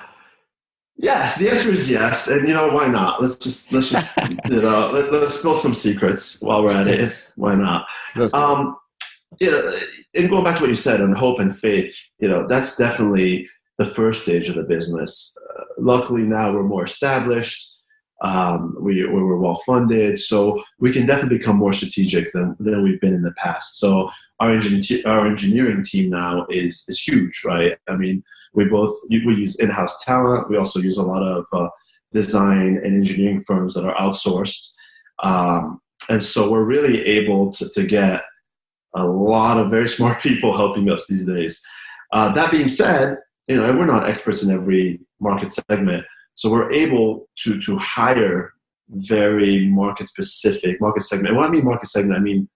yes, the answer is yes, and why not? Let's just let's spill some secrets while we're at it. Why not? And going back to what you said on hope and faith, that's definitely the first stage of the business. Luckily now we're more established. We're well funded, so we can definitely become more strategic than we've been in the past. So our engineering team now is huge, right? I mean, we use in-house talent. We also use a lot of design and engineering firms that are outsourced, and so we're really able to get a lot of very smart people helping us these days. That being said, we're not experts in every market segment, so we're able to hire very market segment. And when I mean market segment, I mean,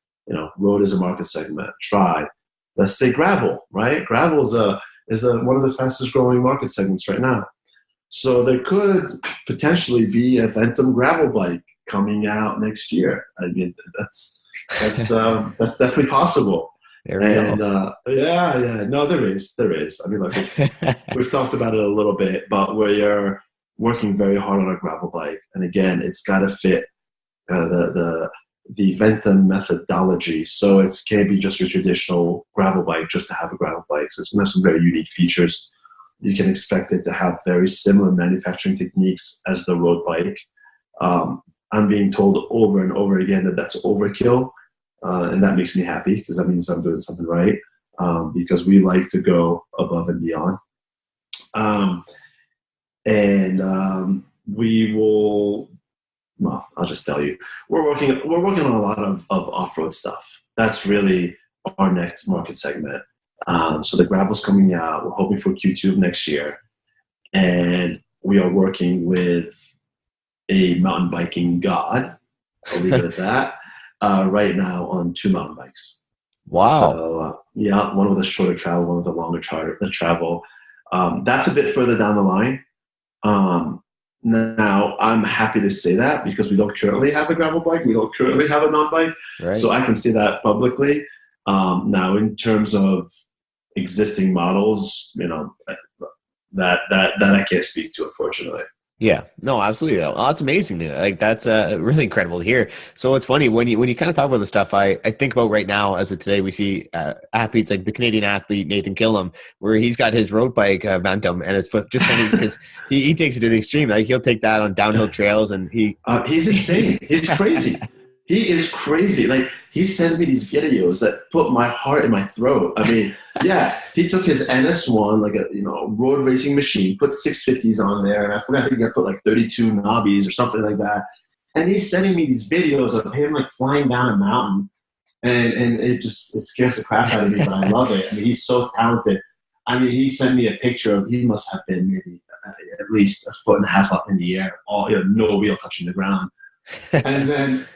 road is a market segment. Let's say gravel, right? Gravel is one of the fastest growing market segments right now. So there could potentially be a Ventum gravel bike coming out next year. I mean, that's definitely possible. There we go. No, there is. I mean, look, we've talked about it a little bit, but we're working very hard on a gravel bike, and again, it's got to fit the Ventum methodology. So it can't be just your traditional gravel bike just to have a gravel bike. So it's going to have some very unique features. You can expect it to have very similar manufacturing techniques as the road bike. I'm being told over and over again that that's overkill. And that makes me happy because that means I'm doing something right, because we like to go above and beyond. We will, well, I'll just tell you, we're working on a lot of off-road stuff. That's really our next market segment. So the gravel's coming out. We're hoping for Q2 next year. And we are working with a mountain biking god, I'll leave it at that, right now on 2 mountain bikes. Wow. So, one with a shorter travel, one with a longer travel. That's a bit further down the line. Now, I'm happy to say that because we don't currently have a gravel bike. We don't currently have a mountain bike. Right. So I can say that publicly. Now, in terms of existing models, that I can't speak to, unfortunately. Yeah, no, absolutely. Oh, that's amazing. Like, that's really incredible to hear. So it's funny when you kind of talk about this stuff, I think about right now as of today, we see athletes like the Canadian athlete, Nathan Killam, where he's got his road bike Ventum, and it's just funny because he takes it to the extreme. Like, he'll take that on downhill trails, and he's insane. He's crazy. He is crazy. Like, he sends me these videos that put my heart in my throat. I mean, he took his NS1, like a road racing machine, put 650s on there, and I forgot he got put like 32 knobbies or something like that. And he's sending me these videos of him like flying down a mountain, and it scares the crap out of me, but I love it. I mean, he's so talented. I mean, he sent me a picture of, he must have been maybe at least 1.5 feet up in the air, all no wheel touching the ground. and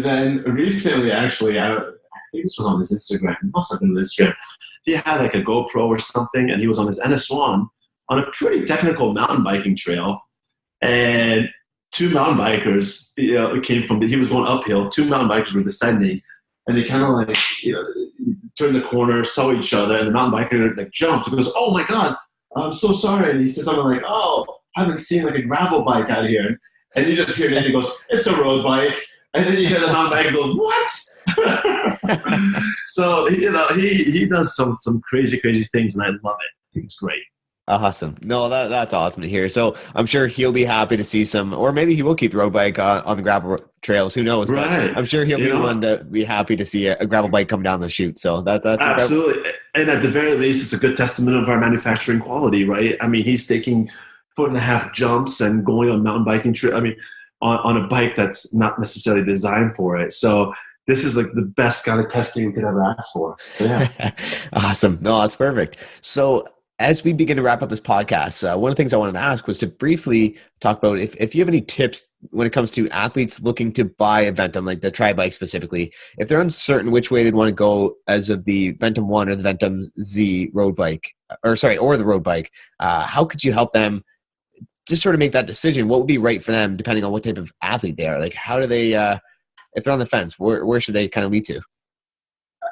then recently, actually, I think this was on his Instagram. It must have been on Instagram. He had like a GoPro or something, and he was on his NS1 on a pretty technical mountain biking trail. And 2 mountain bikers, came from. He was going uphill. 2 mountain bikers were descending, and they kind of like turned the corner, saw each other, and the mountain biker like jumped. He goes, "Oh my God, I'm so sorry!" And he says something like, "Oh, I haven't seen like a gravel bike out here." And you just hear it, and he goes, "It's a road bike." And then you hear the mountain biker go, "What?" So he does some crazy things, and I love it. I think it's great. Awesome. No, that's awesome to hear. So I'm sure he'll be happy to see some, or maybe he will keep the road bike on the gravel trails. Who knows? But Right. I'm sure he'll be one to be happy to see a gravel bike come down the chute. So that's incredible. Absolutely. And at the very least, it's a good testament of our manufacturing quality, right? I mean, he's taking 1.5 foot jumps and going on mountain biking trip. I mean, on a bike that's not necessarily designed for it. So this is like the best kind of testing we could ever ask for. So, yeah. Awesome. No, that's perfect. So as we begin to wrap up this podcast, one of the things I wanted to ask was to briefly talk about if you have any tips when it comes to athletes looking to buy a Ventum, like the Tri bike specifically, if they're uncertain which way they'd want to go as of the Ventum 1 or the Ventum Z road bike, or the road bike, how could you help them just sort of make that decision? What would be right for them depending on what type of athlete they are? Like how do they, if they're on the fence, where should they kind of lead to?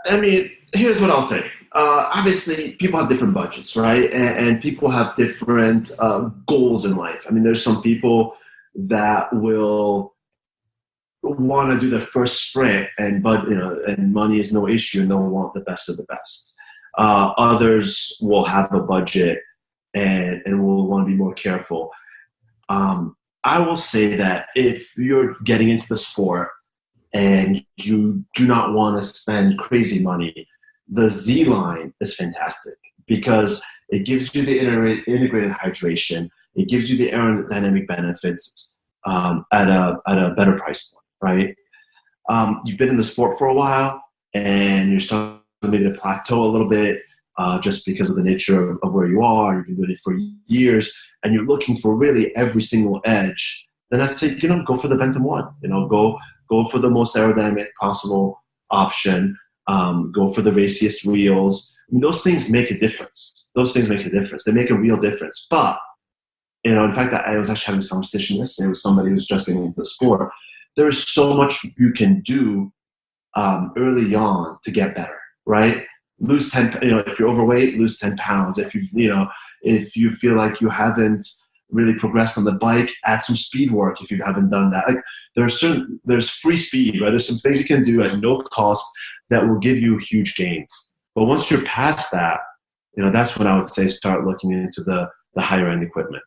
I mean, here's what I'll say. Obviously, people have different budgets, right? And people have different goals in life. I mean, there's some people that will want to do their first sprint, and money is no issue, and they'll want the best of the best. Others will have a budget and will want to be more careful. I will say that if you're getting into the sport and you do not want to spend crazy money, the Z line is fantastic because it gives you the integrated hydration. It gives you the aerodynamic benefits at a better price point, right? You've been in the sport for a while and you're starting maybe to plateau a little bit just because of the nature of where you are. You've been doing it for years and you're looking for really every single edge. Then I say, go for the Ventum 1. Go for the most aerodynamic possible option. Go for the raciest wheels. I mean, those things make a difference. They make a real difference. But, in fact, I was actually having this conversation yesterday with somebody who's just getting into the sport. There is so much you can do early on to get better, right? Lose 10, if you're overweight, lose 10 pounds. If you feel like you haven't really progressed on the bike, add some speed work if you haven't done that. Like there's free speed, right? There's some things you can do at no cost that will give you huge gains. But once you're past that, that's when I would say start looking into the higher end equipment.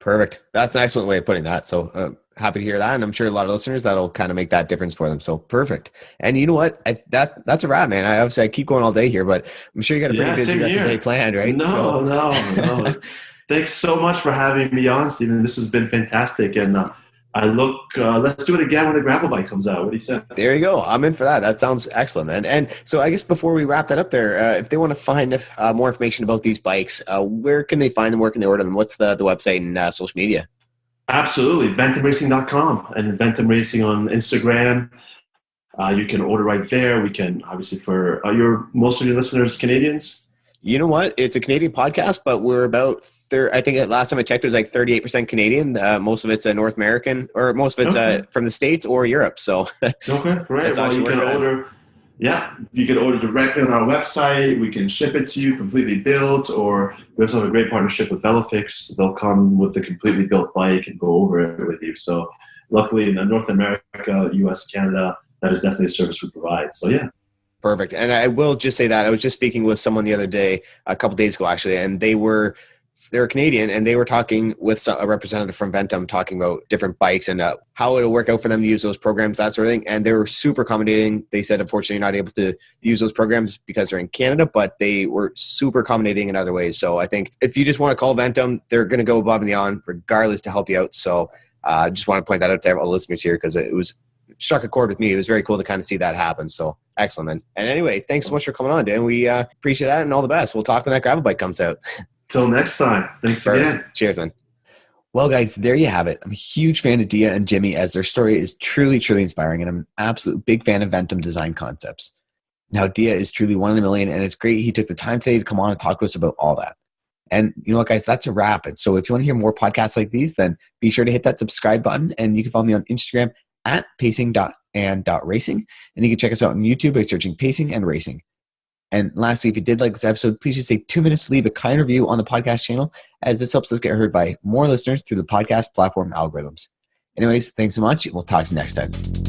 Perfect. That's an excellent way of putting that. So happy to hear that. And I'm sure a lot of listeners, that'll kind of make that difference for them. So perfect. And you know what? That's a wrap, man. I keep going all day here, but I'm sure you got a pretty busy rest of the day planned, right? No. Thanks so much for having me on, Stephen. This has been fantastic. And let's do it again when the gravel bike comes out. What do you say? There you go. I'm in for that. That sounds excellent, man. And so I guess before we wrap that up there, if they want to find more information about these bikes, where can they find them? Where can they order them? What's the website and social media? Absolutely. VentumRacing.com and Ventum Racing on Instagram. You can order right there. We can, obviously, for most of your listeners, Canadians. You know what? It's a Canadian podcast, but we're about I think last time I checked, it was like 38% Canadian. Most of it's North American, or most of it's from the States or Europe. So okay, great. Well, you can order. Yeah, you can order directly on our website. We can ship it to you completely built, or we also have a great partnership with Velofix. They'll come with the completely built bike and go over it with you. So luckily in North America, US, Canada, that is definitely a service we provide. So yeah. Perfect. And I will just say that I was just speaking with someone the other day, a couple days ago actually, and they're Canadian, and they were talking with a representative from Ventum talking about different bikes and how it'll work out for them to use those programs, that sort of thing. And they were super accommodating. They said, unfortunately, you're not able to use those programs because they're in Canada, but they were super accommodating in other ways. So I think if you just want to call Ventum, they're going to go above and beyond regardless to help you out. So I just want to point that out to all the listeners here because it struck a chord with me. It was very cool to kind of see that happen. So excellent, man. And anyway, thanks so much for coming on, Dan. We appreciate that and all the best. We'll talk when that gravel bike comes out. Till next time. Thanks again. Cheers, man. Well, guys, there you have it. I'm a huge fan of Diaa and Jimmy as their story is truly, truly inspiring, and I'm an absolute big fan of Ventum design concepts. Now, Diaa is truly one in a million, and it's great he took the time today to come on and talk to us about all that. And you know what, guys, that's a wrap. And so if you want to hear more podcasts like these, then be sure to hit that subscribe button, and you can follow me on Instagram at pacing.and.racing, and you can check us out on YouTube by searching Pacing and Racing. And lastly, if you did like this episode, please just take 2 minutes to leave a kind review on the podcast channel, as this helps us get heard by more listeners through the podcast platform algorithms. Anyways, thanks so much. We'll talk to you next time.